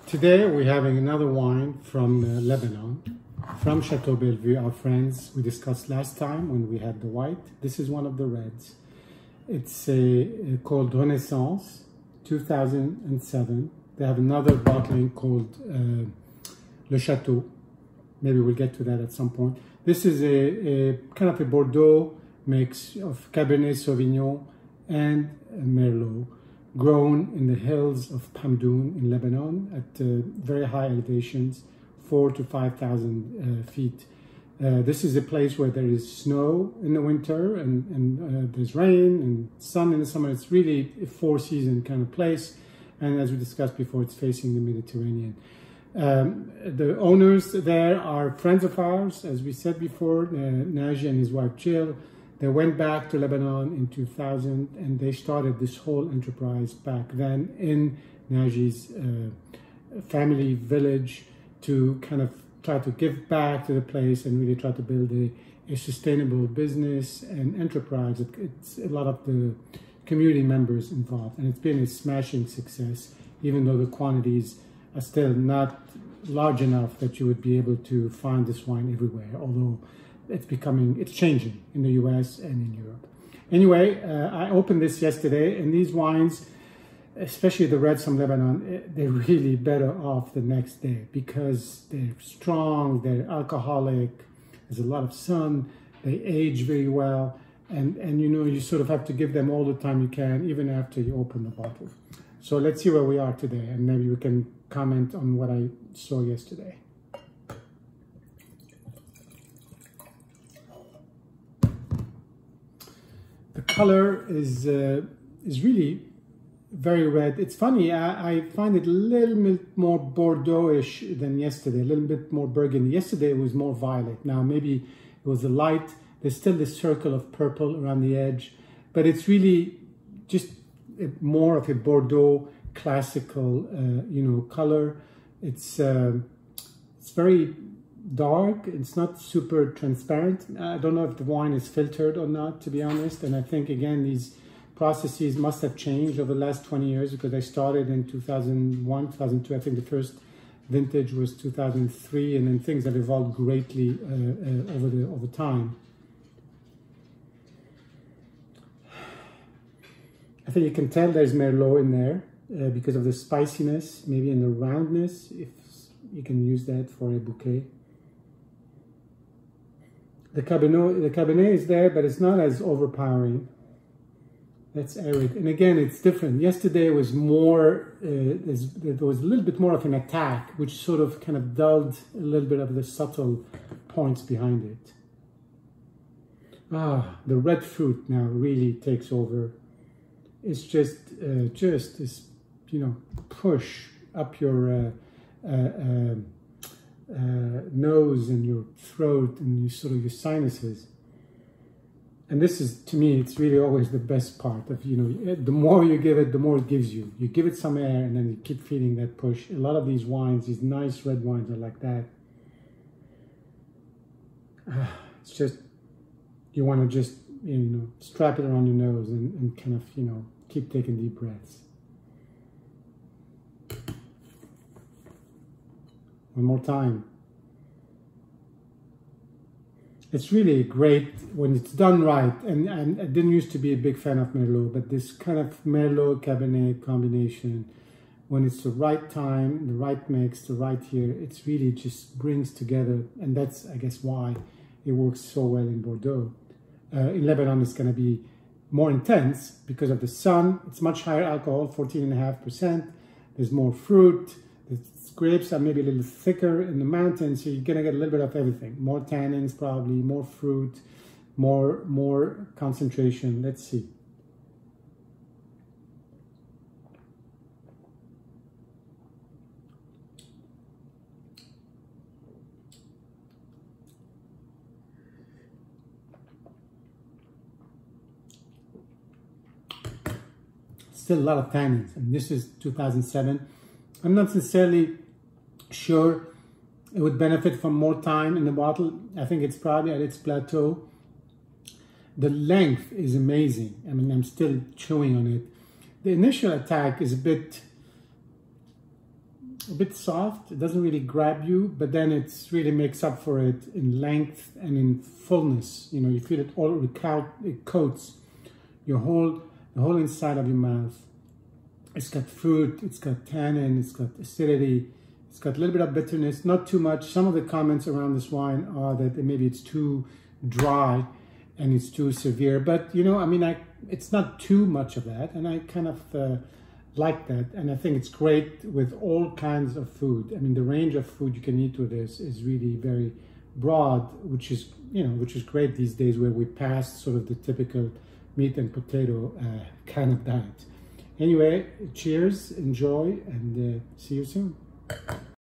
Today we're having another wine from Lebanon, from Chateau Belle, our friends we discussed last time when we had the white. This is one of the reds. It's called Renaissance, 2007. They have another bottling called Le Chateau. Maybe we'll get to that at some point. This is a kind of a Bordeaux mix of Cabernet Sauvignon and Merlot, grown in the hills of Hamdoun in Lebanon at very high elevations, 4,000 to 5,000 feet. This is a place where there is snow in the winter and there's rain and sun in the summer. It's really a four-season kind of place. And as we discussed before, it's facing the Mediterranean. The owners there are friends of ours, as we said before, Naji and his wife Jill. They went back to Lebanon in 2000 and they started this whole enterprise back then in Naji's family village to kind of try to give back to the place and really try to build a sustainable business and enterprise. It's a lot of the community members involved, and it's been a smashing success, even though the quantities are still not large enough that you would be able to find this wine everywhere, although it's changing in the US and in Europe. Anyway, I opened this yesterday, and these wines, especially the reds from Lebanon, they're really better off the next day because they're strong, they're alcoholic, there's a lot of sun, they age very well, and you know, you sort of have to give them all the time you can, even after you open the bottle. So let's see where we are today, and maybe we can comment on what I saw yesterday. The color is really very red. It's funny, I find it a little bit more Bordeaux-ish than yesterday, a little bit more burgundy. Yesterday it was more violet. Now maybe it was the light. There's still this circle of purple around the edge, but it's really just more of a Bordeaux classical, you know, color. It's very dark. It's not super transparent. I don't know if the wine is filtered or not, to be honest. And I think, again, these processes must have changed over the last 20 years because I started in 2001, 2002. I think the first vintage was 2003, and then things have evolved greatly over time. I think you can tell there's Merlot in there because of the spiciness, maybe in the roundness, if you can use that for a bouquet. The Cabernet is there, but it's not as overpowering. That's arid. And again, it's different. Yesterday was more, there was a little bit more of an attack, which sort of kind of dulled a little bit of the subtle points behind it. The red fruit now really takes over. It's just this, you know, push up your nose and your throat and your sinuses. And this is, to me, it's really always the best part of, you know, the more you give it, the more it gives you. You give it some air and then you keep feeling that push. A lot of these wines, these nice red wines, are like that. It's just, you want to just, you know, strap it around your nose and kind of, you know, keep taking deep breaths. One more time. It's really great when it's done right. And I didn't used to be a big fan of Merlot, but this kind of Merlot-Cabernet combination, when it's the right time, the right mix, the right year, it's really just brings together. And that's, I guess, why it works so well in Bordeaux. In Lebanon, it's going to be more intense because of the sun. It's much higher alcohol, 14.5%. There's more fruit. The grapes are maybe a little thicker in the mountains, so you're going to get a little bit of everything. More tannins, probably, more fruit, more concentration. Let's see. Still a lot of tannins, and this is 2007. I'm not necessarily sure it would benefit from more time in the bottle. I think it's probably at its plateau. The length is amazing. I mean, I'm still chewing on it. The initial attack is a bit a bit soft. It doesn't really grab you, but then it's really makes up for it in length and in fullness. You know, you feel it all, it coats the whole inside of your mouth. It's got fruit, it's got tannin, it's got acidity, it's got a little bit of bitterness, not too much. Some of the comments around this wine are that maybe it's too dry and it's too severe, but you know, I mean, it's not too much of that, and I kind of like that, and I think it's great with all kinds of food. I mean, the range of food you can eat with this is really very broad, which is, you know, which is great these days where we passed sort of the typical meat and potato kind of diet. Anyway, cheers, enjoy, and see you soon.